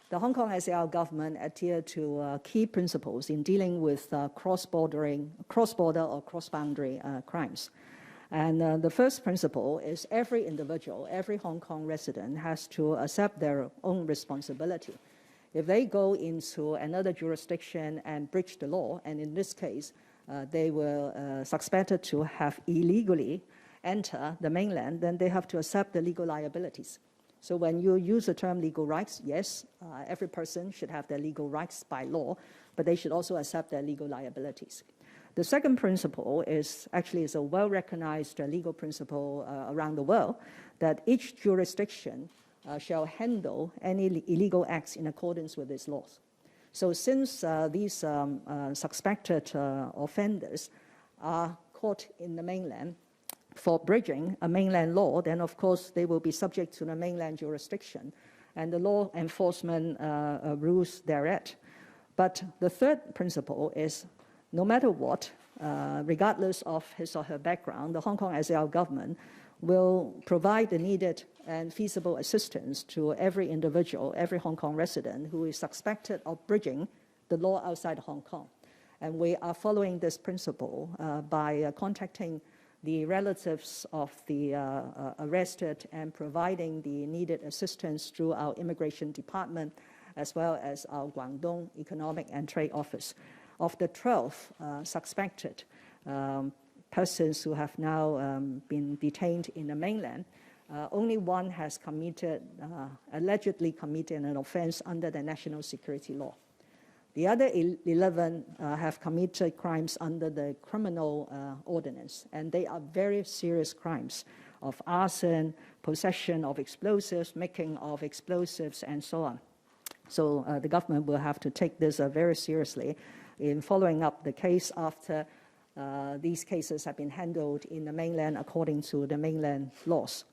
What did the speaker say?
The Hong Kong SAR government adhered to key principles in dealing with cross-border or cross-boundary crimes. And the first principle is every individual, every Hong Kong resident has to accept their own responsibility. If they go into another jurisdiction and breach the law, and in this case, they were suspected to have illegally entered the mainland, then they have to accept the legal liabilities. So when you use the term legal rights, yes, every person should have their legal rights by law, but they should also accept their legal liabilities. The second principle is actually a well-recognized legal principle around the world, that each jurisdiction shall handle any illegal acts in accordance with its laws. So since these suspected offenders are caught in the mainland for breaching a mainland law, then of course they will be subject to the mainland jurisdiction and the law enforcement rules thereat. But the third principle is no matter what, regardless of his or her background, the Hong Kong SAR government will provide the needed and feasible assistance to every individual, every Hong Kong resident who is suspected of breaching the law outside Hong Kong. And we are following this principle by contacting the relatives of the arrested and providing the needed assistance through our immigration department as well as our Guangdong Economic and Trade Office. Of the 12 suspected persons who have now been detained in the mainland, only one has allegedly committed an offense under the national security law. The other 11 have committed crimes under the criminal ordinance, and they are very serious crimes of arson, possession of explosives, making of explosives, and so on. So the government will have to take this very seriously in following up the case after these cases have been handled in the mainland according to the mainland laws.